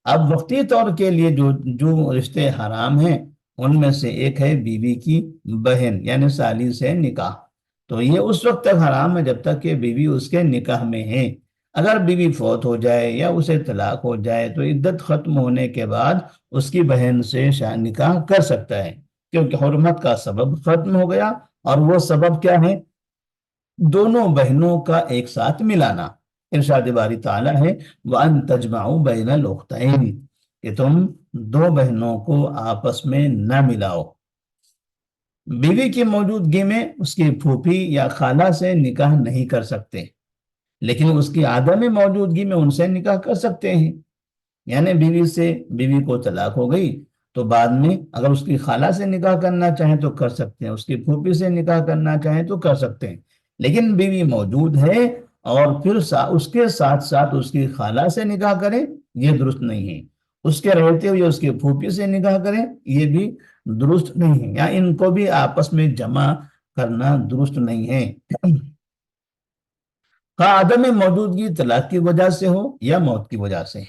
اب وقتی طور کے لیے جو رشتے حرام ہیں ان میں سے ایک ہے بیوی کی بہن یعنی سالی سے نکاح۔ تو یہ اس وقت تک حرام ہے جب تک کہ بیوی اس کے نکاح میں ہے۔ اگر بیوی فوت ہو جائے یا اسے طلاق ہو جائے تو عدت ختم ہونے کے بعد اس کی بہن سے نکاح کر سکتا ہے، کیونکہ حرمت کا سبب ختم ہو گیا، اور وہ سبب کیا ہے؟ دونوں بہنوں کا ایک ساتھ ملانا۔ ارشاد باری تعالیٰ ہے وَأَن تَجْمَعُوا بَيْنَ الْأُخْتَيْنِ، کہ تم دو بہنوں کو آپس میں نہ ملاؤ۔ بیوی کی موجودگی میں اس کی پھوپھی یا خالہ سے نکاح نہیں کر سکتے، لیکن اس کی عدم موجودگی میں ان سے نکاح کر سکتے ہیں۔ یعنی بیوی کو طلاق ہو گئی تو بعد میں اگر اس کی خالہ سے نکاح کرنا چاہیں تو کر سکتے ہیں، اس کی پھوپھی سے نکاح کرنا چاہیں تو کر سکتے ہیں، لیکن بیوی موجود ہے اور پھر اس کے ساتھ ساتھ اس کی خالہ سے نکاح کریں، یہ درست نہیں ہے۔ اس کے رہتے ہوئے اس کی پھوپھی سے نکاح کریں، یہ بھی درست نہیں ہے، یا ان کو بھی آپس میں جمع کرنا درست نہیں ہے۔ عدم موجودگی طلاق کی وجہ سے ہو یا موت کی وجہ سے،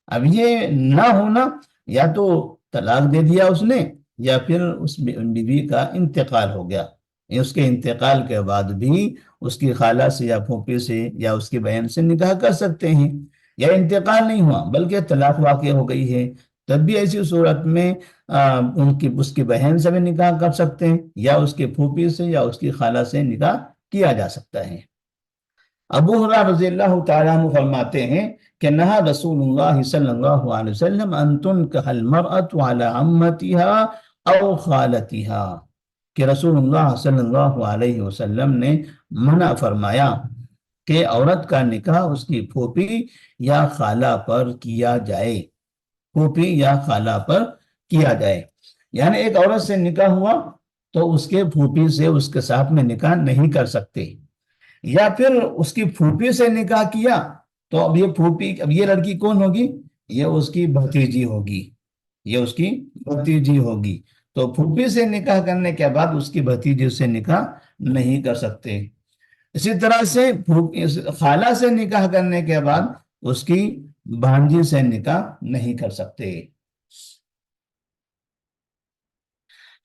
اب یہ نہ ہونا یا تو طلاق دے دیا اس نے یا پھر اس بیوی کا انتقال ہو گیا، اس کے انتقال کے بعد بھی اس کی خالہ سے یا پھوپھی سے یا اس کی بہن سے نکاح کر سکتے ہیں، یا انتقال نہیں ہوا بلکہ طلاق واقع ہو گئی ہے، تب بھی ایسی صورت میں اس کی بہن سے بھی نکاح کر سکتے ہیں، یا اس کی پھوپھی سے یا اس کی خالہ سے نکاح کیا جا سکتا ہے۔ ابو ہریرہ رضی اللہ تعالیٰ عنہ فرماتے ہیں کہ نہا رسول اللہ صلی اللہ علیہ وسلم ان تنکح المرأة علی عمتها او خالتها، کہ رسول اللہ صلی اللہ علیہ وسلم نے منع فرمایا کہ عورت کا نکاح اس کی پھوپھی یا خالہ پر کیا جائے، پھوپھی یا خالہ پر کیا جائے۔ یعنی ایک عورت سے نکاح ہوا تو اس کے پھوپھی سے اس کے ساتھ میں نکاح نہیں کر سکتے، یا پھر اس کی پھوپھی سے نکاح کیا تو اب یہ پھوپھی، اب یہ لڑکی کون ہوگی؟ یہ اس کی بھتیجی ہوگی، یہ اس کی بھتیجی ہوگی۔ تو پھوپھی سے نکاح کرنے کے بعد اس کی بھتیجی سے نکاح نہیں کر سکتے۔ اسی طرح سے خالہ سے نکاح کرنے کے بعد اس کی بھانجی سے نکاح نہیں کر سکتے۔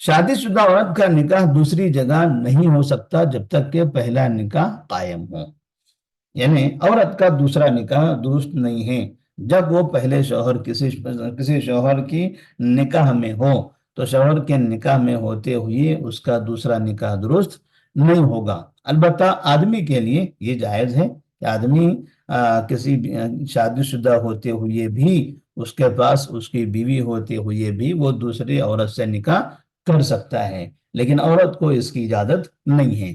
شادی شدہ عورت کا نکاح دوسری جگہ نہیں ہو سکتا جب تک کہ پہلا نکاح قائم ہو، یعنی عورت کا دوسرا نکاح درست نہیں ہے جب وہ پہلے شوہر کسی شوہر کی نکاح میں ہو، تو شوہر کے نکاح میں ہوتے ہوئے اس کا دوسرا نکاح درست نہیں ہوگا۔ البتہ آدمی کے لیے یہ جائز ہے کہ آدمی کسی شادی شدہ ہوتے ہوئے بھی اس کے پاس اس کی بیوی ہوتے ہوئے بھی وہ دوسری عورت سے نکاح کر سکتا ہے، لیکن عورت کو اس کی اجازت نہیں ہے۔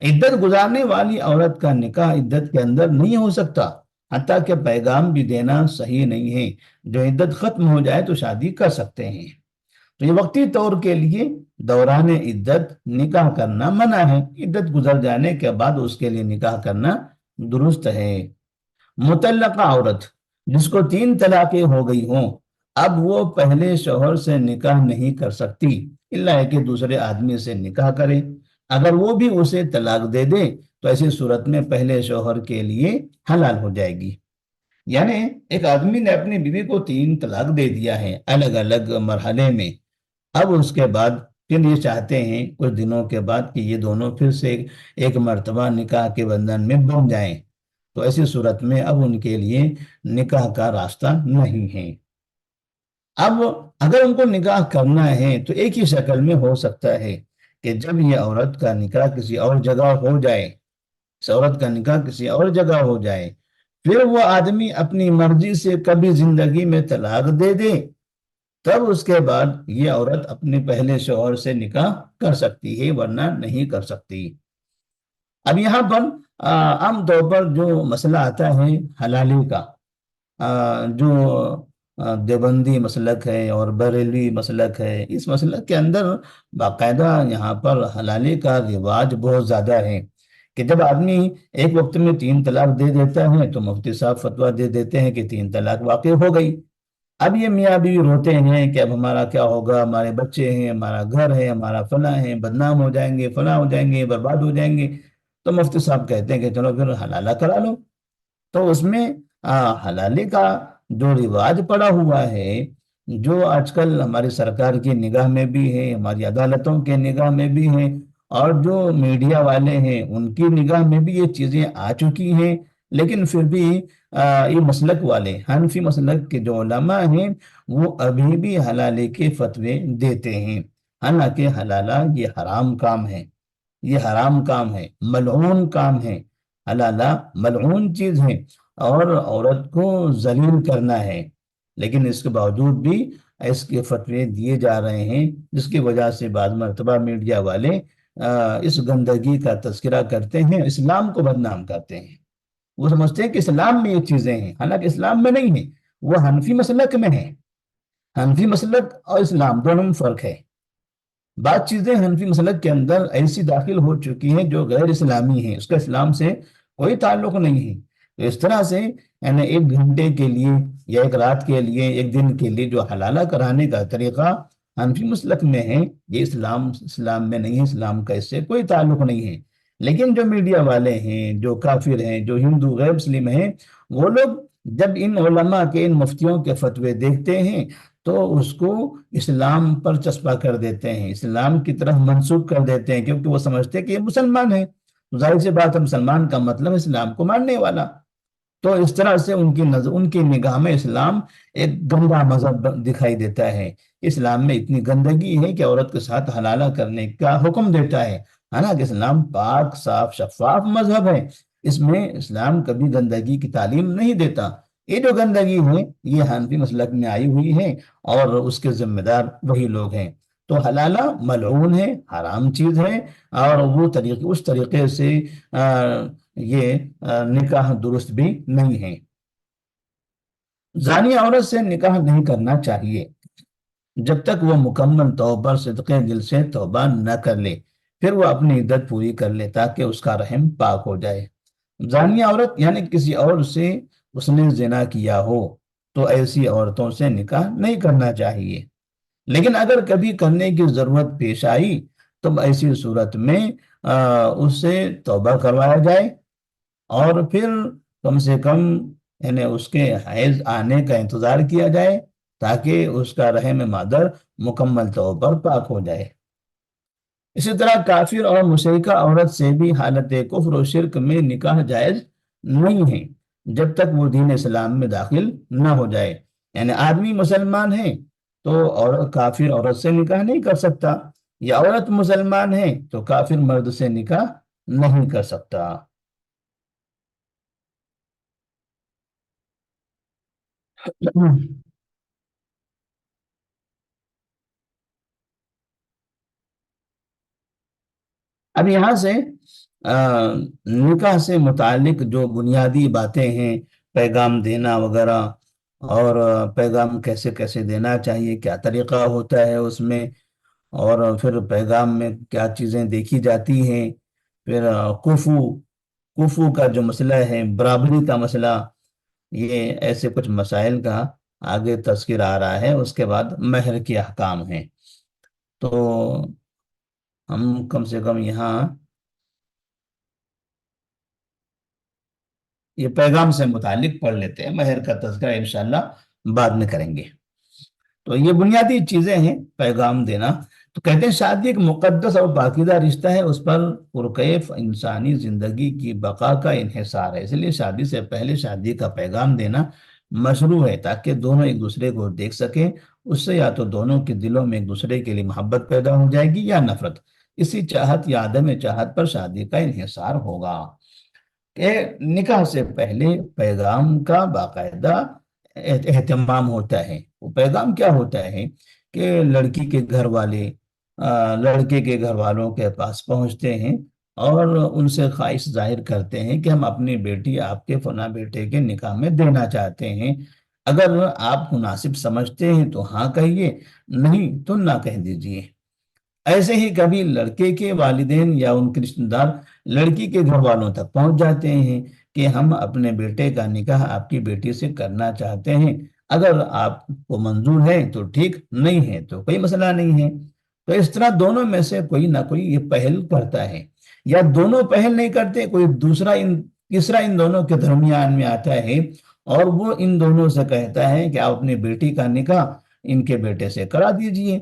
عدت گزارنے والی عورت کا نکاح عدت کے اندر نہیں ہو سکتا، حتیٰ کہ پیغام بھی دینا صحیح نہیں ہے۔ جو عدت ختم ہو جائے تو شادی کر سکتے ہیں۔ تو یہ وقتی طور کے لیے دوران عدت نکاح کرنا منع ہے، عدت گزر جانے کے بعد اس کے لیے نکاح کرنا درست ہے۔ مطلقہ عورت جس کو 3 طلاقیں ہو گئی ہوں، اب وہ پہلے شوہر سے نکاح نہیں کر سکتی الا ہے کہ دوسرے آدمی سے نکاح کرے۔ اگر وہ بھی اسے طلاق دے دے تو ایسی صورت میں پہلے شوہر کے لیے حلال ہو جائے گی۔ یعنی ایک آدمی نے اپنی بیوی کو 3 طلاق دے دیا ہے الگ الگ مرحلے میں، اب اس کے بعد پھر یہ چاہتے ہیں کچھ دنوں کے بعد کہ یہ دونوں پھر سے ایک مرتبہ نکاح کے بندھن میں بندھ جائیں، تو ایسی صورت میں اب ان کے لیے نکاح کا راستہ نہیں ہے۔ اب اگر ان کو نکاح کرنا ہے تو ایک ہی شکل میں ہو سکتا ہے کہ جب یہ عورت کا نکاح کسی اور جگہ ہو جائے، اس عورت کا نکاح کسی اور جگہ ہو جائے، پھر وہ آدمی اپنی مرضی سے کبھی زندگی میں طلاق دے دے، تب اس کے بعد یہ عورت اپنے پہلے شوہر سے نکاح کر سکتی ہے، ورنہ نہیں کر سکتی۔ اب یہاں پر عام طور پر جو مسئلہ آتا ہے حلالی کا، جو دیوبندی مسلک ہے اور بریلوی مسلک ہے، اس مسلک کے اندر باقاعدہ یہاں پر حلالی کا رواج بہت زیادہ ہے کہ جب آدمی ایک وقت میں 3 طلاق دے دیتا ہے تو مفتی صاحب فتویٰ دے دیتے ہیں کہ 3 طلاق واقع ہو گئی۔ اب یہ میاں بیوی روتے ہیں کہ اب ہمارا کیا ہوگا، ہمارے بچے ہیں، ہمارا گھر ہے، ہمارا فلاں ہے، بدنام ہو جائیں گے، فلاں ہو جائیں گے، برباد ہو جائیں گے۔ تو مفتی صاحب کہتے ہیں کہ چلو پھر حلالہ کرا لو۔ تو اس میں حلالے کا جو رواج پڑا ہوا ہے، جو آج کل ہماری سرکار کی نگاہ میں بھی ہے، ہماری عدالتوں کے نگاہ میں بھی ہے، اور جو میڈیا والے ہیں ان کی نگاہ میں بھی یہ چیزیں آ چکی ہیں، لیکن پھر بھی یہ مسلک والے، حنفی مسلک کے جو علماء ہیں وہ ابھی بھی حلالے کے فتوے دیتے ہیں، حالانکہ حلالہ یہ حرام کام ہے، یہ حرام کام ہے، ملعون کام ہے۔ حلالہ ملعون چیز ہے اور عورت کو ذلیل کرنا ہے، لیکن اس کے باوجود بھی اس کے فتوے دیے جا رہے ہیں، جس کی وجہ سے بعض مرتبہ میڈیا والے اس گندگی کا تذکرہ کرتے ہیں، اسلام کو بدنام کرتے ہیں۔ وہ سمجھتے ہیں کہ اسلام میں یہ چیزیں ہیں، حالانکہ اسلام میں نہیں ہے، وہ حنفی مسلک میں ہے۔ حنفی مسلک اور اسلام دونوں میں فرق ہے۔ بعض چیزیں حنفی مسلک کے اندر ایسی داخل ہو چکی ہیں جو غیر اسلامی ہیں، اس کا اسلام سے کوئی تعلق نہیں ہے۔ تو اس طرح سے یعنی 1 گھنٹے کے لیے یا 1 رات کے لیے، 1 دن کے لیے جو حلالہ کرانے کا طریقہ حنفی مسلک میں ہے، یہ اسلام میں نہیں ہے، اسلام کا اس سے کوئی تعلق نہیں ہے۔ لیکن جو میڈیا والے ہیں، جو کافر ہیں، جو ہندو غیر مسلم ہیں، وہ لوگ جب ان علماء کے، ان مفتیوں کے فتوے دیکھتے ہیں تو اس کو اسلام پر چسپا کر دیتے ہیں، اسلام کی طرف منسوخ کر دیتے ہیں، کیونکہ وہ سمجھتے ہیں کہ یہ مسلمان ہیں، ظاہر سی بات ہے مسلمان کا مطلب اسلام کو ماننے والا۔ تو اس طرح سے ان کی نگاہ میں اسلام ایک گندا مذہب دکھائی دیتا ہے۔ اسلام میں اتنی گندگی ہے کہ عورت کے ساتھ حلالہ کرنے کا حکم دیتا ہے، حالانکہ اسلام پاک، صاف، شفاف مذہب ہے۔ اس میں اسلام کبھی گندگی کی تعلیم نہیں دیتا۔ یہ جو گندگی ہے یہ حنفی مسلک میں آئی ہوئی ہے، اور اس کے ذمہ دار وہی لوگ ہیں۔ تو حلالہ ملعون ہے، حرام چیز ہے، اور وہ طریقے اس طریقے سے یہ نکاح درست بھی نہیں ہے۔ زانی عورت سے نکاح نہیں کرنا چاہیے جب تک وہ مکمل توبہ صدقے دل سے توبہ نہ کر لے، پھر وہ اپنی عدت پوری کر لے تاکہ اس کا رحم پاک ہو جائے۔ زانی عورت یعنی کسی اور سے اس نے زنا کیا ہو تو ایسی عورتوں سے نکاح نہیں کرنا چاہیے، لیکن اگر کبھی کرنے کی ضرورت پیش آئی تو ایسی صورت میں اس سے توبہ کروایا جائے، اور پھر کم سے کم یعنی اس کے حیض آنے کا انتظار کیا جائے تاکہ اس کا رحم مادر مکمل طور پر پاک ہو جائے۔ اسی طرح کافر اور مشرکہ عورت سے بھی حالت کفر و شرک میں نکاح جائز نہیں ہے جب تک وہ دین اسلام میں داخل نہ ہو جائے۔ یعنی آدمی مسلمان ہے تو اور کافر عورت سے نکاح نہیں کر سکتا، یا عورت مسلمان ہے تو کافر مرد سے نکاح نہیں کر سکتا۔ اب یہاں سے نکاح سے متعلق جو بنیادی باتیں ہیں، پیغام دینا وغیرہ، اور پیغام کیسے کیسے دینا چاہیے، کیا طریقہ ہوتا ہے اس میں، اور پھر پیغام میں کیا چیزیں دیکھی جاتی ہیں، پھر کفو کا جو مسئلہ ہے، برابری کا مسئلہ، یہ ایسے کچھ مسائل کا آگے تذکر آ رہا ہے۔ اس کے بعد مہر کے احکام ہیں، تو ہم کم سے کم یہاں یہ پیغام سے متعلق پڑھ لیتے ہیں، مہر کا تذکرہ انشاءاللہ بعد میں کریں گے۔ تو یہ بنیادی چیزیں ہیں پیغام دینا۔ تو کہتے ہیں شادی ایک مقدس اور پاکیزہ رشتہ ہے، اس پر پرکیف انسانی زندگی کی بقا کا انحصار ہے، اس لیے شادی سے پہلے شادی کا پیغام دینا مشروع ہے تاکہ دونوں ایک دوسرے کو دیکھ سکیں۔ اس سے یا تو دونوں کے دلوں میں ایک دوسرے کے لیے محبت پیدا ہو جائے گی یا نفرت، اسی چاہت یا عدم چاہت پر شادی کا انحصار ہوگا۔ کہ نکاح سے پہلے پیغام کا باقاعدہ اہتمام ہوتا ہے۔ وہ پیغام کیا ہوتا ہے کہ لڑکی کے گھر والے لڑکے کے گھر والوں کے پاس پہنچتے ہیں اور ان سے خواہش ظاہر کرتے ہیں کہ ہم اپنی بیٹی آپ کے فلاں بیٹے کے نکاح میں دینا چاہتے ہیں، اگر آپ مناسب سمجھتے ہیں تو ہاں کہیے، نہیں تو نہ کہہ دیجئے۔ ایسے ہی کبھی لڑکے کے والدین یا ان کے رشتہ دار لڑکی کے گھر والوں تک پہنچ جاتے ہیں کہ ہم اپنے بیٹے کا نکاح آپ کی بیٹی سے کرنا چاہتے ہیں، اگر آپ کو منظور ہے تو ٹھیک، نہیں ہے تو کوئی مسئلہ نہیں ہے۔ تو اس طرح دونوں میں سے کوئی نہ کوئی یہ پہل کرتا ہے، یا دونوں پہل نہیں کرتے، کوئی تیسرا ان دونوں کے درمیان میں آتا ہے اور وہ ان دونوں سے کہتا ہے کہ آپ اپنی بیٹی کا نکاح ان کے بیٹے سے کرا دیجئے۔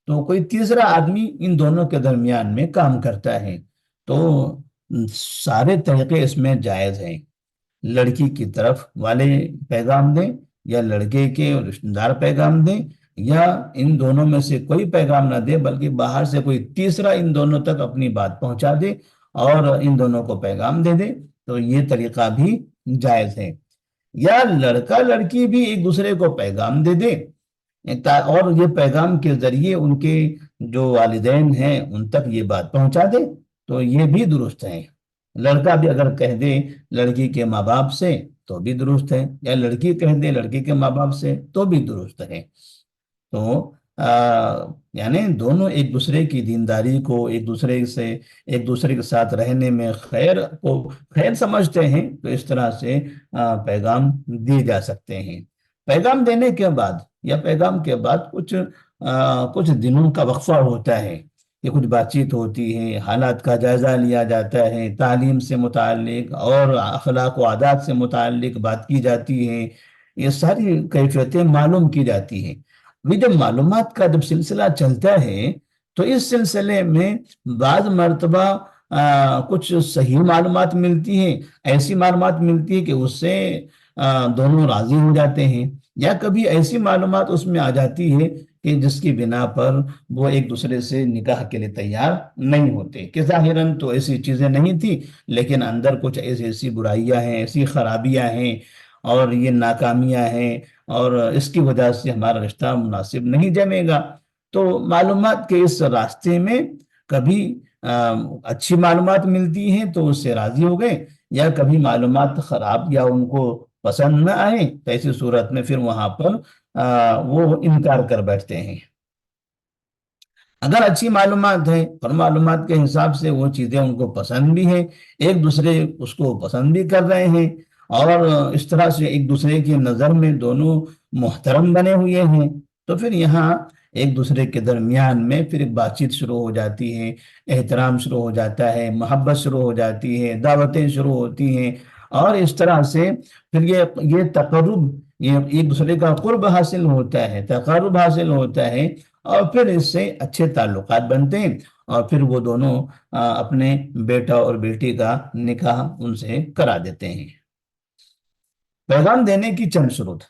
تو کوئی تیسرا آدمی ان دونوں کے درمیان میں کام کرتا ہے۔ تو سارے طریقے اس میں جائز ہیں، لڑکی کی طرف والے پیغام دیں یا لڑکے کے رشتہ دار پیغام دیں، یا ان دونوں میں سے کوئی پیغام نہ دے بلکہ باہر سے کوئی تیسرا ان دونوں تک اپنی بات پہنچا دے اور ان دونوں کو پیغام دے دے، تو یہ طریقہ بھی جائز ہے۔ یا لڑکا لڑکی بھی ایک دوسرے کو پیغام دے دے، اور یہ پیغام کے ذریعے ان کے جو والدین ہیں ان تک یہ بات پہنچا دے، تو یہ بھی درست ہے۔ لڑکا بھی اگر کہہ دے لڑکی کے ماں باپ سے تو بھی درست ہے، یا لڑکی کہہ دے لڑکی کے ماں باپ سے تو بھی درست ہے۔ تو یعنی دونوں ایک دوسرے کی دینداری کو، ایک دوسرے کے ساتھ رہنے میں خیر سمجھتے ہیں، تو اس طرح سے پیغام دیے جا سکتے ہیں۔ پیغام دینے کے بعد یا پیغام کے بعد کچھ دنوں کا وقفہ ہوتا ہے کہ کچھ بات چیت ہوتی ہے، حالات کا جائزہ لیا جاتا ہے، تعلیم سے متعلق اور اخلاق و عادات سے متعلق بات کی جاتی ہے، یہ ساری کیفیتیں معلوم کی جاتی ہیں۔ جب معلومات کا جب سلسلہ چلتا ہے تو اس سلسلے میں بعض مرتبہ کچھ صحیح معلومات ملتی ہیں، ایسی معلومات ملتی ہے کہ اس سے دونوں راضی ہو جاتے ہیں، یا کبھی ایسی معلومات اس میں آ جاتی ہے کہ جس کی بنا پر وہ ایک دوسرے سے نکاح کے لیے تیار نہیں ہوتے، کہ ظاہراً تو ایسی چیزیں نہیں تھی، لیکن اندر کچھ ایسی ایسی برائیاں ہیں، ایسی خرابیاں ہیں، اور یہ ناکامیاں ہیں، اور اس کی وجہ سے ہمارا رشتہ مناسب نہیں جمے گا۔ تو معلومات کے اس راستے میں کبھی اچھی معلومات ملتی ہیں تو اس سے راضی ہو گئے، یا کبھی معلومات خراب یا ان کو پسند نہ آئے تو ایسی صورت میں پھر وہاں پر وہ انکار کر بیٹھتے ہیں۔ اگر اچھی معلومات ہے اور معلومات کے حساب سے وہ چیزیں ان کو پسند بھی ہیں، ایک دوسرے اس کو پسند بھی کر رہے ہیں، اور اس طرح سے ایک دوسرے کی نظر میں دونوں محترم بنے ہوئے ہیں، تو پھر یہاں ایک دوسرے کے درمیان میں پھر ایک بات چیت شروع ہو جاتی ہے، احترام شروع ہو جاتا ہے، محبت شروع ہو جاتی ہے، دعوتیں شروع ہوتی ہیں، اور اس طرح سے پھر یہ تقرب، یہ ایک دوسرے کا قرب حاصل ہوتا ہے، تقرب حاصل ہوتا ہے، اور پھر اس سے اچھے تعلقات بنتے ہیں، اور پھر وہ دونوں اپنے بیٹا اور بیٹی کا نکاح ان سے کرا دیتے ہیں۔ پیغام دینے کی چند شروط۔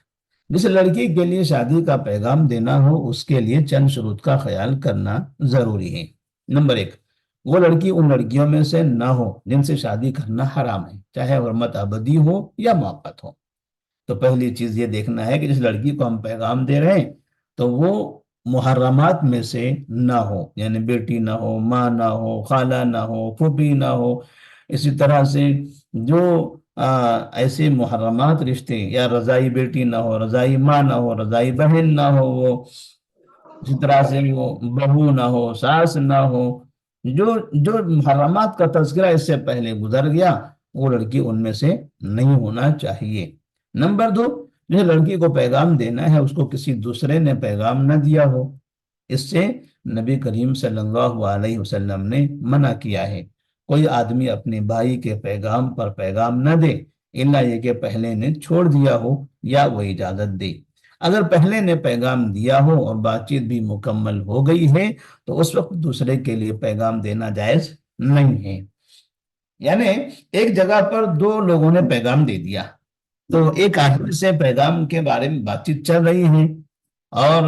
جس لڑکی کے لیے شادی کا پیغام دینا ہو اس کے لیے چند شروط کا خیال کرنا ضروری ہے۔ نمبر ایک، وہ لڑکی ان لڑکیوں میں سے نہ ہو جن سے شادی کرنا حرام ہے، چاہے حرمت ابدی ہو یا موقت ہو۔ تو پہلی چیز یہ دیکھنا ہے کہ جس لڑکی کو ہم پیغام دے رہے ہیں تو وہ محرمات میں سے نہ ہو، یعنی بیٹی نہ ہو، ماں نہ ہو، خالہ نہ ہو، پھوپھی نہ ہو۔ اسی طرح سے جو ایسے محرمات رشتے، یا رضائی بیٹی نہ ہو، رضائی ماں نہ ہو، رضائی بہن نہ ہو، وہ اسی طرح سے وہ بہو نہ ہو، ساس نہ ہو، جو جو محرمات کا تذکرہ اس سے پہلے گزر گیا، وہ لڑکی ان میں سے نہیں ہونا چاہیے۔ نمبر دو، جس لڑکی کو پیغام دینا ہے اس کو کسی دوسرے نے پیغام نہ دیا ہو، اس سے نبی کریم صلی اللہ علیہ وسلم نے منع کیا ہے۔ کوئی آدمی اپنے بھائی کے پیغام پر پیغام نہ دے الا یہ کہ پہلے نے چھوڑ دیا ہو یا وہ اجازت دے۔ اگر پہلے نے پیغام دیا ہو اور بات چیت بھی مکمل ہو گئی ہے تو اس وقت دوسرے کے لیے پیغام دینا جائز نہیں ہے۔ یعنی ایک جگہ پر دو لوگوں نے پیغام دے دیا، تو ایک آدمی سے پیغام کے بارے میں بات چیت چل رہی ہے، اور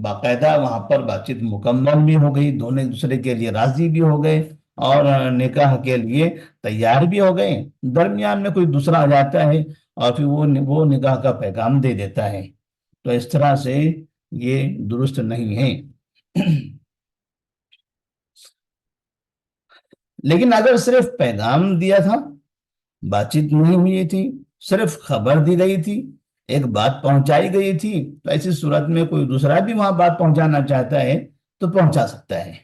باقاعدہ وہاں پر بات چیت مکمل بھی ہو گئی، دونوں ایک دوسرے کے لیے راضی بھی ہو گئے، اور نکاح کے لیے تیار بھی ہو گئے۔ درمیان میں کوئی دوسرا آ جاتا ہے اور پھر وہ نکاح کا پیغام دے دیتا ہے، تو اس طرح سے یہ درست نہیں ہے۔ لیکن اگر صرف پیغام دیا تھا، بات چیت نہیں ہوئی تھی، صرف خبر دی گئی تھی، ایک بات پہنچائی گئی تھی، تو ایسی صورت میں کوئی دوسرا بھی وہاں بات پہنچانا چاہتا ہے تو پہنچا سکتا ہے۔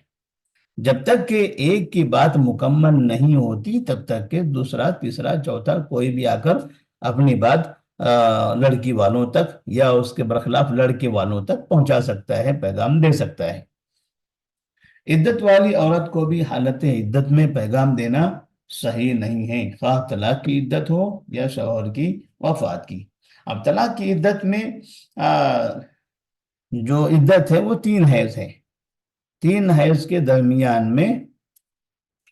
جب تک کہ ایک کی بات مکمل نہیں ہوتی تب تک کہ دوسرا، تیسرا، چوتھا کوئی بھی آ کر اپنی بات لڑکی والوں تک یا اس کے برخلاف لڑکے والوں تک پہنچا سکتا ہے، پیغام دے سکتا ہے۔ عدت والی عورت کو بھی حالت عدت میں پیغام دینا صحیح نہیں ہے، خواہ طلاق کی عدت ہو یا شوہر کی وفات کی۔ اب طلاق کی عدت میں جو عدت ہے وہ 3 حیض ہے۔ 3 حیض کے درمیان میں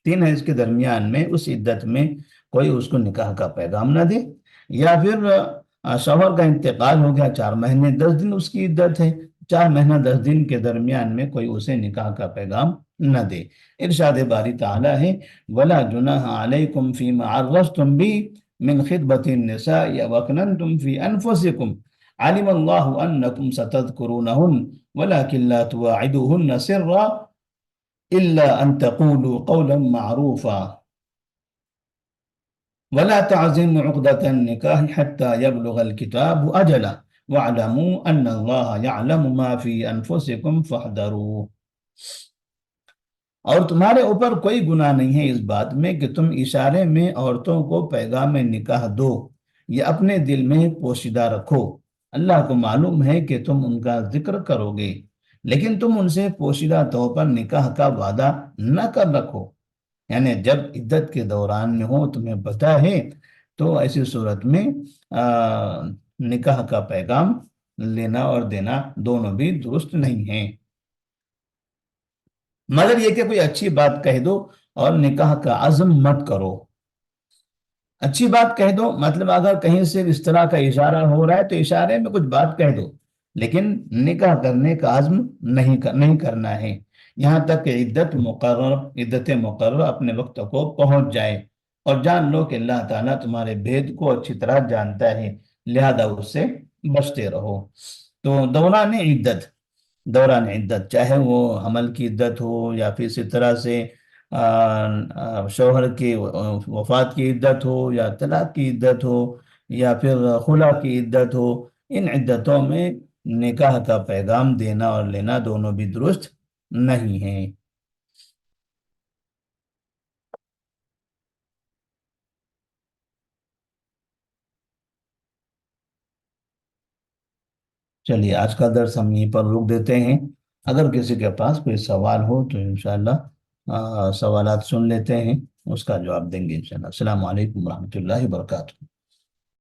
3 حیض کے درمیان میں اس عدت میں کوئی اس کو نکاح کا پیغام نہ دے، یا پھر شوہر کا انتقال ہو گیا، 4 مہینے 10 دن اس کی عدت ہے، 4 مہینہ 10 دن کے درمیان میں کوئی اسے نکاح کا پیغام نہ دے۔ ارشاد باری تعالیٰ ہے وَلَا جُنَاحَ عَلَيْكُمْ فِي مَا عَرَّضْتُمْ بِهِ مِنْ خِطْبَةِ النِّسَاءِ وَأَكْنَنْتُمْ فِي أَنفُسِكُمْ عَلِمَ اللَّهُ أَنَّكُمْ سَتَذْكُرُونَهُنَّ وَلَكِنْ لَا تُوَاعِدُوهُنَّ سِرًّا إِلَّا أَن تَقُولُوا قَوْلًا مَعْرُوفًا وَلَا تَعْزِمُوا عُقْدَةَ النِّكَاحِ حَتَّى يَبْلُغَ الْكِتَابُ أَجَلَهُ وَاعْلَمُوا أَنَّ اللَّهَ يَعْلَمُ مَا فِي أَنفُسِكُمْ فَاحْذَرُوهُ۔ اور تمہارے اوپر کوئی گناہ نہیں ہے اس بات میں کہ تم اشارے میں عورتوں کو پیغام نکاح دو یا اپنے دل میں پوشیدہ رکھو۔ اللہ کو معلوم ہے کہ تم ان کا ذکر کرو گے، لیکن تم ان سے پوشیدہ طور پر نکاح کا وعدہ نہ کر رکھو۔ یعنی جب عدت کے دوران میں ہو تمہیں پتہ ہے تو ایسی صورت میں نکاح کا پیغام لینا اور دینا دونوں بھی درست نہیں ہیں، مگر یہ کہ کوئی اچھی بات کہہ دو اور نکاح کا عزم مت کرو۔ اچھی بات کہہ دو مطلب اگر کہیں سے اس طرح کا اشارہ ہو رہا ہے تو اشارے میں کچھ بات کہہ دو لیکن نکاح کرنے کا عزم نہیں کرنا ہے، یہاں تک کہ عدت مقرر اپنے وقت کو پہنچ جائے، اور جان لو کہ اللہ تعالیٰ تمہارے بھید کو اچھی طرح جانتا ہے، لہذا اس سے بچتے رہو۔ تو دوران عدت چاہے وہ حمل کی عدت ہو، یا پھر اسی طرح سے شوہر کی وفات کی عدت ہو، یا طلاق کی عدت ہو، یا پھر خلا کی عدت ہو، ان عدتوں میں نکاح کا پیغام دینا اور لینا دونوں بھی درست نہیں ہیں۔ چلیے آج کا درس ہم یہیں پر روک دیتے ہیں، اگر کسی کے پاس کوئی سوال ہو تو انشاءاللہ سوالات سن لیتے ہیں، اس کا جواب دیں گے انشاءاللہ۔ السلام علیکم ورحمۃ اللہ وبرکاتہ۔